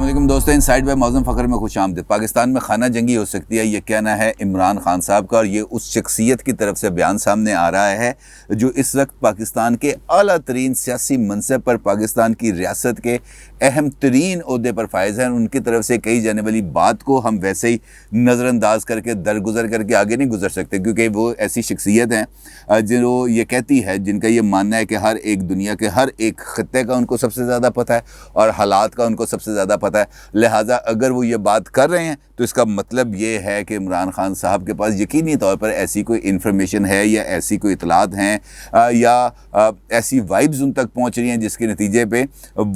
السلام علیکم دوستو، انسائیڈ بائی معظم فخر میں خوش آمدید۔ پاکستان میں خانہ جنگی ہو سکتی ہے، یہ کہنا ہے عمران خان صاحب کا، اور یہ اس شخصیت کی طرف سے بیان سامنے آ رہا ہے جو اس وقت پاکستان کے اعلیٰ ترین سیاسی منصب پر، پاکستان کی ریاست کے اہم ترین عہدے پر فائز ہیں۔ ان کی طرف سے کہی جانے والی بات کو ہم ویسے ہی نظر انداز کر کے درگزر کر کے آگے نہیں گزر سکتے، کیونکہ وہ ایسی شخصیت ہیں جو یہ کہتی ہے، جن کا یہ ماننا ہے کہ ہر ایک دنیا کے ہر ایک خطے کا ان کو سب سے زیادہ پتہ ہے اور حالات کا ان کو سب سے زیادہ پتہ ہے۔ لہٰذا اگر وہ یہ بات کر رہے ہیں تو اس کا مطلب یہ ہے کہ عمران خان صاحب کے پاس یقینی طور پر ایسی کوئی انفارمیشن ہے یا ایسی کوئی اطلاعات ہیں یا ایسی وائبز ان تک پہنچ رہی ہیں جس کے نتیجے پہ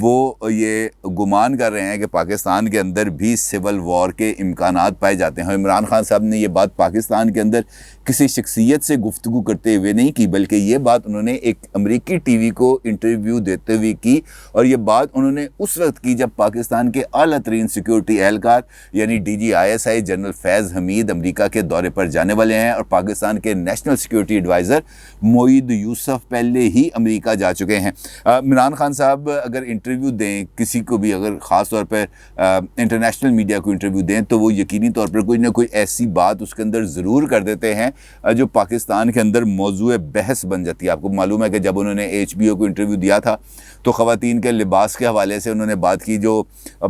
وہ یہ گمان کر رہے ہیں کہ پاکستان کے اندر بھی سول وار کے امکانات پائے جاتے ہیں۔ عمران خان صاحب نے یہ بات پاکستان کے اندر کسی شخصیت سے گفتگو کرتے ہوئے نہیں کی، بلکہ یہ بات انہوں نے ایک امریکی ٹی وی کو انٹرویو دیتے ہوئے کی، اور یہ بات انہوں نے اس وقت کی جب پاکستان کے اعلیٰ ترین سیکیورٹی اہلکار یعنی D G I S I general Faiz Hameed امریکہ کے دورے پر جانے والے ہیں، اور پاکستان کے national security adviser Moeed Yusuf پہلے ہی امریکہ جا چکے ہیں۔ عمران خان صاحب اگر انٹرویو دیں کسی کو بھی، اگر خاص طور پر انٹرنیشنل میڈیا کو انٹرویو دیں، تو وہ یقینی طور پر کوئی نہ کوئی ایسی بات اس کے اندر ضرور کر دیتے ہیں جو پاکستان کے اندر موضوع بحث بن جاتی ہے۔ آپ کو معلوم ہے کہ جب انہوں نے ایچ بی او کو انٹرویو دیا تھا تو خواتین کے لباس کے حوالے سے انہوں نے بات کی، جو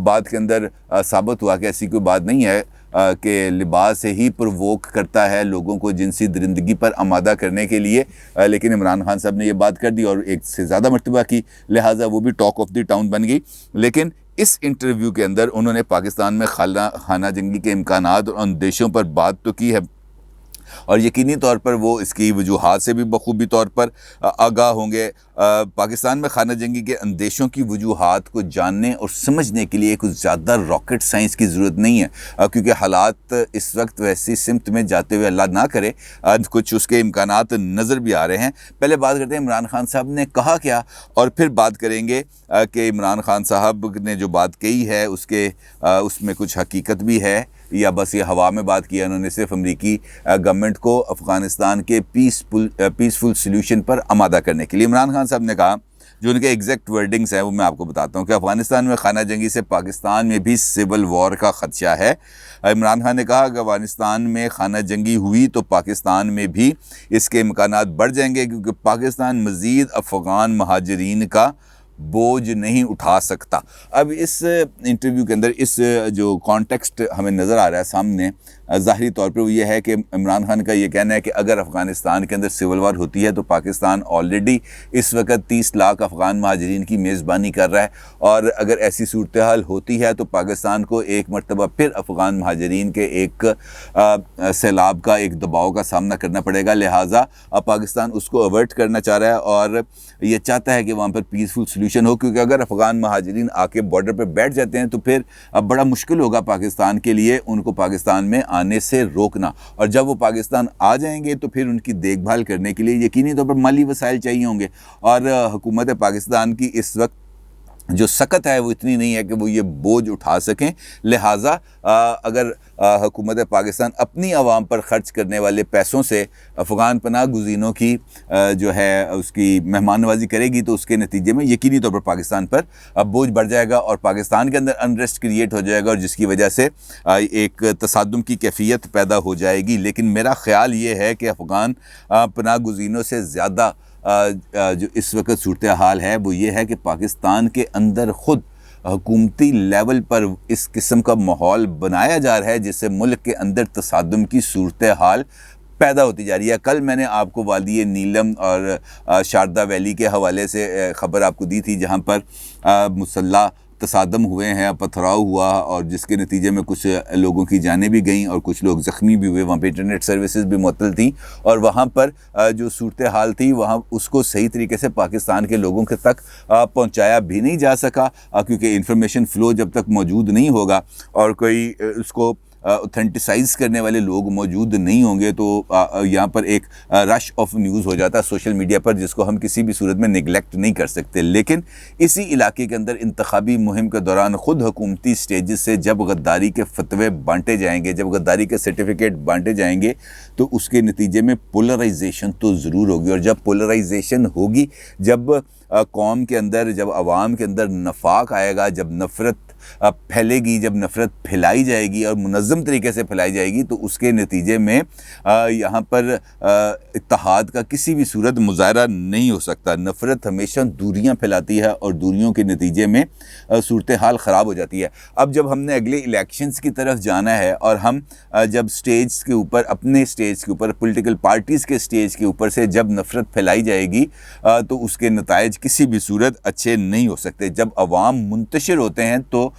بات کے اندر ثابت ہوا کہ ایسی کوئی بات نہیں ہے کہ لباس سے ہی پرووک کرتا ہے لوگوں کو جنسی درندگی پر آمادہ کرنے کے لیے، لیکن عمران خان صاحب نے یہ بات کر دی اور ایک سے زیادہ مرتبہ کی، لہٰذا وہ بھی ٹاک آف دی ٹاؤن بن گئی۔ لیکن اس انٹرویو کے اندر انہوں نے پاکستان میں خانہ جنگی کے امکانات اور اندیشوں پر بات تو کی ہے، اور یقینی طور پر وہ اس کی وجوہات سے بھی بخوبی طور پر آگاہ ہوں گے۔ پاکستان میں خانہ جنگی کے اندیشوں کی وجوہات کو جاننے اور سمجھنے کے لیے کچھ زیادہ راکٹ سائنس کی ضرورت نہیں ہے، کیونکہ حالات اس وقت ویسی سمت میں جاتے ہوئے اللہ نہ کرے کچھ اس کے امکانات نظر بھی آ رہے ہیں۔ پہلے بات کرتے ہیں عمران خان صاحب نے کہا کیا، اور پھر بات کریں گے کہ عمران خان صاحب نے جو بات کہی ہے اس میں کچھ حقیقت بھی ہے یا بس یہ ہوا میں بات کیا انہوں نے صرف امریکی گورنمنٹ کو افغانستان کے پیسفل سلیوشن پر آمادہ کرنے کے لیے۔ عمران خان صاحب نے کہا، جو ان کے ایگزیکٹ ورڈنگز ہیں وہ میں آپ کو بتاتا ہوں، کہ افغانستان میں خانہ جنگی سے پاکستان میں بھی سول وار کا خدشہ ہے۔ عمران خان نے کہا کہ افغانستان میں خانہ جنگی ہوئی تو پاکستان میں بھی اس کے امکانات بڑھ جائیں گے، کیونکہ پاکستان مزید افغان مہاجرین کا بوجھ نہیں اٹھا سکتا۔ اب اس انٹرویو کے اندر اس جو کانٹیکسٹ ہمیں نظر آ رہا ہے سامنے، ظاہری طور پر وہ یہ ہے کہ عمران خان کا یہ کہنا ہے کہ اگر افغانستان کے اندر سول وار ہوتی ہے تو پاکستان آلریڈی اس وقت 30 لاکھ افغان مہاجرین کی میزبانی کر رہا ہے، اور اگر ایسی صورتحال ہوتی ہے تو پاکستان کو ایک مرتبہ پھر افغان مہاجرین کے ایک سیلاب کا، ایک دباؤ کا سامنا کرنا پڑے گا۔ لہٰذا اب پاکستان اس کو اوائڈ کرنا چاہ رہا ہے اور یہ چاہتا ہے کہ وہاں پر پیسفل سلیوشن ہو، کیونکہ اگر افغان مہاجرین آ کے بارڈر پہ بیٹھ جاتے ہیں تو پھر اب بڑا مشکل ہوگا پاکستان کے لیے ان کو پاکستان میں آنے سے روکنا، اور جب وہ پاکستان آ جائیں گے تو پھر ان کی دیکھ بھال کرنے کے لیے یقینی طور پر مالی وسائل چاہیے ہوں گے، اور حکومت پاکستان کی اس وقت جو سکت ہے وہ اتنی نہیں ہے کہ وہ یہ بوجھ اٹھا سکیں۔ لہٰذا اگر حکومت پاکستان اپنی عوام پر خرچ کرنے والے پیسوں سے افغان پناہ گزینوں کی جو ہے اس کی مہمان نوازی کرے گی تو اس کے نتیجے میں یقینی طور پر پاکستان پر بوجھ بڑھ جائے گا اور پاکستان کے اندر انریسٹ کریٹ ہو جائے گا، اور جس کی وجہ سے ایک تصادم کی کیفیت پیدا ہو جائے گی۔ لیکن میرا خیال یہ ہے کہ افغان پناہ گزینوں سے زیادہ جو اس وقت صورتحال ہے وہ یہ ہے کہ پاکستان کے اندر خود حکومتی لیول پر اس قسم کا ماحول بنایا جا رہا ہے جس سے ملک کے اندر تصادم کی صورتحال پیدا ہوتی جا رہی ہے۔ کل میں نے آپ کو وادی نیلم اور شاردا ویلی کے حوالے سے خبر آپ کو دی تھی، جہاں پر مسلح تصادم ہوئے ہیں، پتھراؤ ہوا، اور جس کے نتیجے میں کچھ لوگوں کی جانیں بھی گئیں اور کچھ لوگ زخمی بھی ہوئے۔ وہاں پہ انٹرنیٹ سروسز بھی معطل تھیں، اور وہاں پر جو صورتحال تھی وہاں اس کو صحیح طریقے سے پاکستان کے لوگوں کے تک پہنچایا بھی نہیں جا سکا، کیونکہ انفارمیشن فلو جب تک موجود نہیں ہوگا اور کوئی اس کو اوتھینٹیسائز کرنے والے لوگ موجود نہیں ہوں گے تو یہاں پر ایک رش آف نیوز ہو جاتا ہے سوشل میڈیا پر، جس کو ہم کسی بھی صورت میں نگلیکٹ نہیں کر سکتے۔ لیکن اسی علاقے کے اندر انتخابی مہم کے دوران خود حکومتی سٹیجز سے جب غداری کے فتوے بانٹے جائیں گے، جب غداری کے سرٹیفکیٹ بانٹے جائیں گے تو اس کے نتیجے میں پولرائزیشن تو ضرور ہوگی، اور جب پولرائزیشن ہوگی، جب قوم کے اندر، جب عوام کے اندر نفاق آئے گا، جب نفرت پھیلے گی، جب نفرت پھیلائی جائے گی اور منظم طریقے سے پھیلائی جائے گی، تو اس کے نتیجے میں یہاں پر اتحاد کا کسی بھی صورت مظاہرہ نہیں ہو سکتا۔ نفرت ہمیشہ دوریاں پھیلاتی ہے اور دوریوں کے نتیجے میں صورتحال خراب ہو جاتی ہے۔ اب جب ہم نے اگلے الیکشنز کی طرف جانا ہے اور ہم جب سٹیج کے اوپر، اپنے سٹیج کے اوپر، پولیٹیکل پارٹیز کے سٹیج کے اوپر سے جب نفرت پھیلائی جائے گی تو اس کے نتائج کسی بھی صورت اچھے نہیں ہو سکتے۔ جب عوام منتشر ہوتے ہیں تو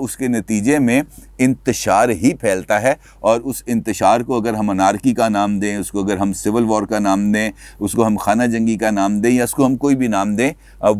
اس کے نتیجے میں انتشار ہی پھیلتا ہے، اور اس انتشار کو اگر ہم انارکی کا نام دیں، اس کو اگر ہم سول وار کا نام دیں، اس کو ہم خانہ جنگی کا نام دیں، یا اس کو ہم کوئی بھی نام دیں،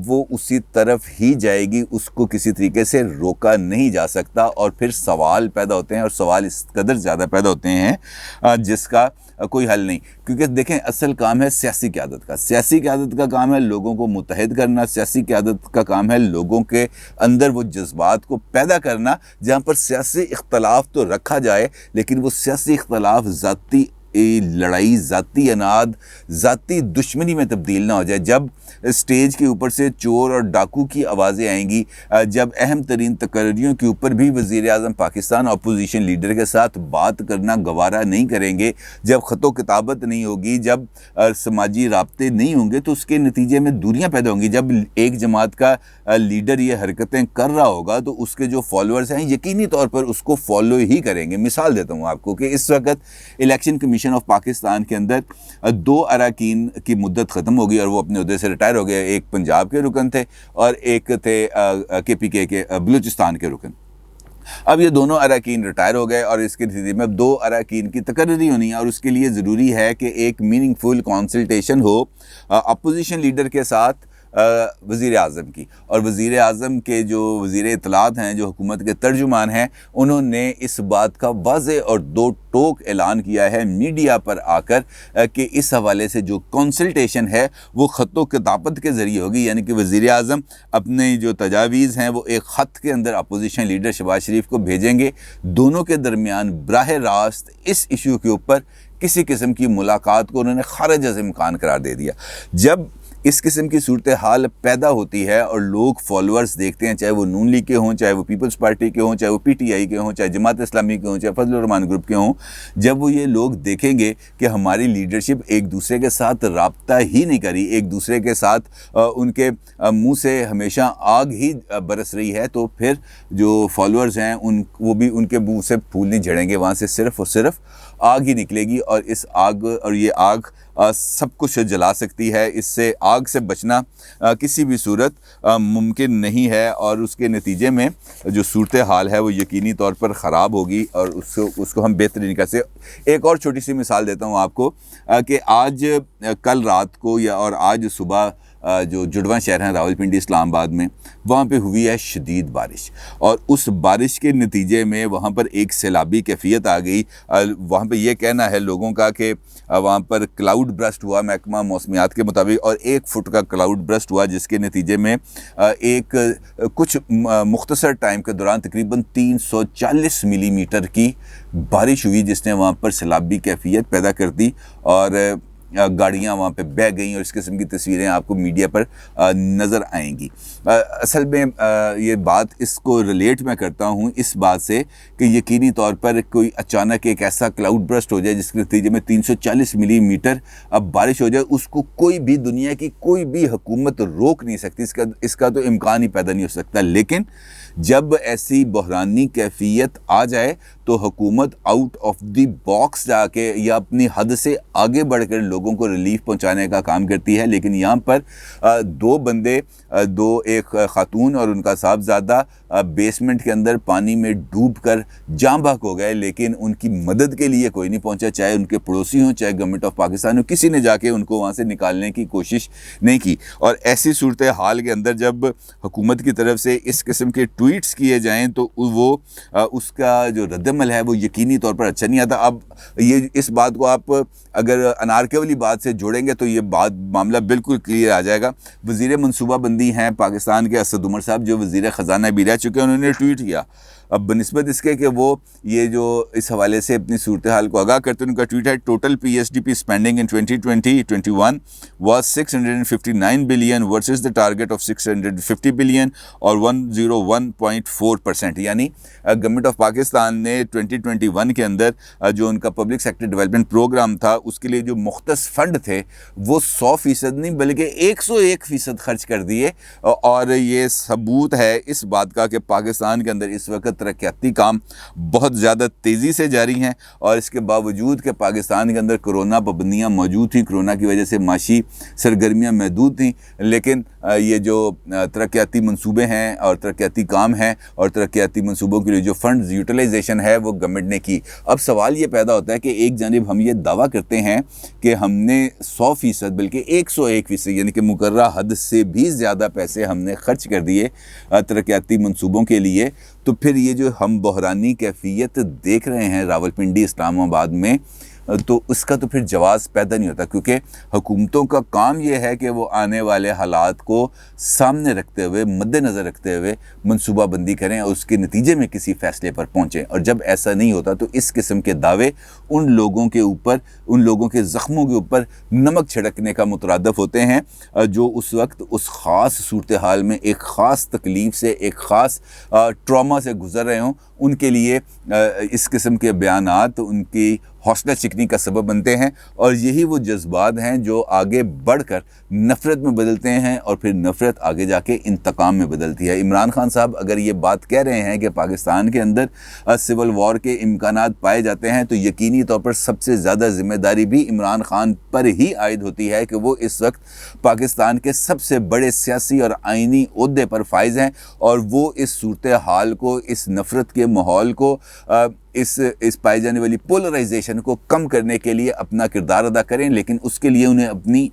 وہ اسی طرف ہی جائے گی، اس کو کسی طریقے سے روکا نہیں جا سکتا۔ اور پھر سوال پیدا ہوتے ہیں، اور سوال اس قدر زیادہ پیدا ہوتے ہیں جس کا کوئی حل نہیں۔ کیونکہ دیکھیں، اصل کام ہے سیاسی قیادت کا۔ سیاسی قیادت کا کام ہے لوگوں کو متحد کرنا، سیاسی قیادت کا کام ہے لوگوں کے اندر وہ جذبات کو پیدا کرنا جہاں پر سیاسی اختلاف تو رکھا جائے، لیکن وہ سیاسی اختلاف ذاتی لڑائی، ذاتی اناد، ذاتی دشمنی میں تبدیل نہ ہو جائے۔ جب سٹیج کے اوپر سے چور اور ڈاکو کی آوازیں آئیں گی، جب اہم ترین تقرریوں کے اوپر بھی وزیر اعظم پاکستان اپوزیشن لیڈر کے ساتھ بات کرنا گوارا نہیں کریں گے، جب خط و کتابت نہیں ہوگی، جب سماجی رابطے نہیں ہوں گے، تو اس کے نتیجے میں دوریاں پیدا ہوں گی۔ جب ایک جماعت کا لیڈر یہ حرکتیں کر رہا ہوگا تو اس کے جو فالوورز ہیں یقینی طور پر اس کو فالو ہی کریں گے۔ مثال دیتا ہوں آپ کو کہ اس وقت الیکشن کمیشن آف پاکستان کے اندر 2 اراکین کی مدت ختم ہو گئی اور وہ اپنے عہدے سے ریٹائر ہو گئے۔ ایک پنجاب کے رکن تھے اور ایک تھے کے پی کے بلوچستان کے رکن۔ اب یہ دونوں اراکین ریٹائر ہو گئے اور اس کے نتیجے میں اب 2 اراکین کی تقرری ہونی ہے، اور اس کے لیے ضروری ہے کہ ایک میننگ فل کنسلٹیشن ہو اپوزیشن لیڈر کے ساتھ وزیر اعظم کی۔ اور وزیر اعظم کے جو وزیر اطلاعات ہیں، جو حکومت کے ترجمان ہیں، انہوں نے اس بات کا واضح اور 2 ٹوک اعلان کیا ہے میڈیا پر آ کر کہ اس حوالے سے جو کنسلٹیشن ہے وہ خط و کتابت کے ذریعے ہوگی، یعنی کہ وزیر اعظم اپنے جو تجاویز ہیں وہ ایک خط کے اندر اپوزیشن لیڈر شہباز شریف کو بھیجیں گے۔ دونوں کے درمیان براہ راست اس ایشو کے اوپر کسی قسم کی ملاقات کو انہوں نے خارج از امکان قرار دے دیا۔ جب اس قسم کی صورتحال پیدا ہوتی ہے اور لوگ فالوورز دیکھتے ہیں، چاہے وہ نون لیگ کے ہوں، چاہے وہ پیپلز پارٹی کے ہوں، چاہے وہ پی ٹی آئی کے ہوں، چاہے جماعت اسلامی کے ہوں، چاہے فضل الرحمان گروپ کے ہوں، جب وہ یہ لوگ دیکھیں گے کہ ہماری لیڈرشپ ایک دوسرے کے ساتھ رابطہ ہی نہیں کری، ایک دوسرے کے ساتھ ان کے منہ سے ہمیشہ آگ ہی برس رہی ہے، تو پھر جو فالوورز ہیں وہ بھی ان کے منہ سے پھول نہیں جھڑیں گے، وہاں سے صرف اور صرف آگ ہی نکلے گی، اور اس آگ، اور یہ آگ سب کچھ جلا سکتی ہے۔ اس سے آگ سے بچنا کسی بھی صورت ممکن نہیں ہے، اور اس کے نتیجے میں جو صورتحال ہے وہ یقینی طور پر خراب ہوگی، اور اس کو ہم بہترین کر سے۔ ایک اور چھوٹی سی مثال دیتا ہوں آپ کو کہ آج کل رات کو اور آج صبح جو جڑواں شہر ہیں راولپنڈی اسلام آباد میں، وہاں پہ ہوئی ہے شدید بارش، اور اس بارش کے نتیجے میں وہاں پر ایک سیلابی کیفیت آ گئی۔ وہاں پہ یہ کہنا ہے لوگوں کا کہ وہاں پر کلاؤڈ برسٹ ہوا محکمہ موسمیات کے مطابق، اور 1 فٹ کا کلاؤڈ برسٹ ہوا، جس کے نتیجے میں کچھ مختصر ٹائم کے دوران تقریباً 340 ملی میٹر کی بارش ہوئی، جس نے وہاں پر سیلابی کیفیت پیدا کر دی، اور گاڑیاں وہاں پہ بہہ گئیں، اور اس قسم کی تصویریں آپ کو میڈیا پر نظر آئیں گی۔ اصل میں یہ بات اس کو ریلیٹ میں کرتا ہوں اس بات سے کہ یقینی طور پر کوئی اچانک ایک ایسا کلاؤڈ برسٹ ہو جائے جس کے نتیجے میں 340 ملی میٹر بارش ہو جائے، اس کو کوئی بھی دنیا کی کوئی بھی حکومت روک نہیں سکتی، اس کا تو امکان ہی پیدا نہیں ہو سکتا۔ لیکن جب ایسی بحرانی کیفیت آ جائے تو حکومت آؤٹ آف دی باکس جا کے یا اپنی حد سے آگے بڑھ کر لوگوں کو ریلیف پہنچانے کا کام کرتی ہے۔ لیکن یہاں پر 2 بندے، ایک خاتون اور ان کا صاحبزادہ بیسمنٹ کے اندر پانی میں ڈوب کر جاں بحق ہو گئے، لیکن ان کی مدد کے لیے کوئی نہیں پہنچا، چاہے ان کے پڑوسی ہوں، چاہے گورنمنٹ آف پاکستان ہو، کسی نے جا کے ان کو وہاں سے نکالنے کی کوشش نہیں کی۔ اور ایسی صورتحال کے اندر جب حکومت کی طرف سے اس قسم کے ٹویٹس کیے جائیں تو وہ اس کا جو رد عمل ہے وہ یقینی طور پر اچھا نہیں آتا۔ اب اس بات کو آپ اگر انارکے والی بات سے جوڑیں گے تو یہ معاملہ بالکل کلیئر آ جائے گا۔ وزیر منصوبہ بندی ہیں پاکستان کے اسد عمر صاحب، جو وزیر خزانہ بھی رہ چکے ہیں، انہوں نے ٹویٹ کیا اب بنسبت اس کے کہ وہ یہ جو اس حوالے سے اپنی صورتحال کو آگاہ کرتے ہیں، ان کا ٹویٹ ہے: total P S D P spending in 2020-21 was 659 billion versus the target of 650 billion اور 101.4%. یعنی گورنمنٹ آف پاکستان نے 2021 کے اندر جو ان کا پبلک سیکٹر ڈیولپمنٹ پروگرام تھا اس کے لیے جو مختص فنڈ تھے وہ 100% نہیں بلکہ 101% خرچ کر دیے. اور یہ ثبوت ہے اس بات کا کہ پاکستان کے اندر اس وقت ترقیاتی کام بہت زیادہ تیزی سے جاری ہیں، اور اس کے باوجود کہ پاکستان کے اندر کرونا پابندیاں موجود تھیں، کرونا کی وجہ سے معاشی سرگرمیاں محدود تھیں، لیکن یہ جو ترقیاتی منصوبے ہیں اور ترقیاتی کام ہیں اور ترقیاتی منصوبوں کے لیے جو فنڈز یوٹیلائزیشن ہے وہ گورنمنٹ نے کی. اب سوال یہ پیدا ہوتا ہے کہ ایک جانب ہم یہ دعویٰ کرتے ہیں کہ ہم نے 100% بلکہ 101% یعنی کہ مقررہ حد سے بھی زیادہ پیسے ہم نے خرچ کر دیے ترقیاتی منصوبوں کے لیے، تو پھر یہ جو ہم بحرانی کیفیت دیکھ رہے ہیں راولپنڈی اسلام آباد میں، تو اس کا تو پھر جواز پیدا نہیں ہوتا، کیونکہ حکومتوں کا کام یہ ہے کہ وہ آنے والے حالات کو سامنے رکھتے ہوئے، مد نظر رکھتے ہوئے منصوبہ بندی کریں اور اس کے نتیجے میں کسی فیصلے پر پہنچیں. اور جب ایسا نہیں ہوتا تو اس قسم کے دعوے ان لوگوں کے اوپر، ان لوگوں کے زخموں کے اوپر نمک چھڑکنے کا مترادف ہوتے ہیں جو اس وقت اس خاص صورتحال میں ایک خاص تکلیف سے، ایک خاص ٹراما سے گزر رہے ہوں. ان کے لیے اس قسم کے بیانات ان کی حوصلہ چکنی کا سبب بنتے ہیں، اور یہی وہ جذبات ہیں جو آگے بڑھ کر نفرت میں بدلتے ہیں، اور پھر نفرت آگے جا کے انتقام میں بدلتی ہے. عمران خان صاحب اگر یہ بات کہہ رہے ہیں کہ پاکستان کے اندر سول وار کے امکانات پائے جاتے ہیں، تو یقینی طور پر سب سے زیادہ ذمہ داری بھی عمران خان پر ہی عائد ہوتی ہے کہ وہ اس وقت پاکستان کے سب سے بڑے سیاسی اور آئینی عہدے پر فائز ہیں، اور وہ اس صورتحال کو، اس نفرت کے ماحول کو، اس پائی جانے والی پولرائزیشن کو کم کرنے کے لیے اپنا کردار ادا کریں. لیکن اس کے لیے انہیں اپنی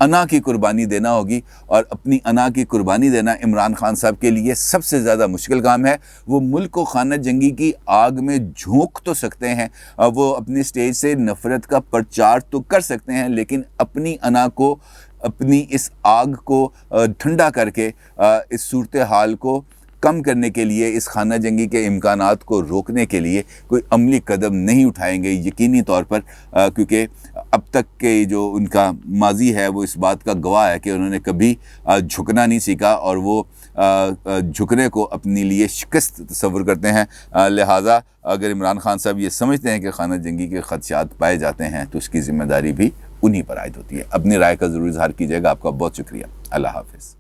انا کی قربانی دینا ہوگی، اور اپنی انا کی قربانی دینا عمران خان صاحب کے لیے سب سے زیادہ مشکل کام ہے. وہ ملک کو خانہ جنگی کی آگ میں جھونک تو سکتے ہیں، وہ اپنی سٹیج سے نفرت کا پرچار تو کر سکتے ہیں، لیکن اپنی انا کو، اپنی اس آگ کو ٹھنڈا کر کے اس صورتحال کو کم کرنے کے لیے، اس خانہ جنگی کے امکانات کو روکنے کے لیے کوئی عملی قدم نہیں اٹھائیں گے یقینی طور پر، کیونکہ اب تک کے جو ان کا ماضی ہے وہ اس بات کا گواہ ہے کہ انہوں نے کبھی جھکنا نہیں سیکھا، اور وہ جھکنے کو اپنے لیے شکست تصور کرتے ہیں. لہٰذا اگر عمران خان صاحب یہ سمجھتے ہیں کہ خانہ جنگی کے خدشات پائے جاتے ہیں تو اس کی ذمہ داری بھی انہی پر عائد ہوتی ہے. اپنی رائے کا ضرور اظہار کیجیے گا. آپ کا بہت شکریہ. اللہ حافظ.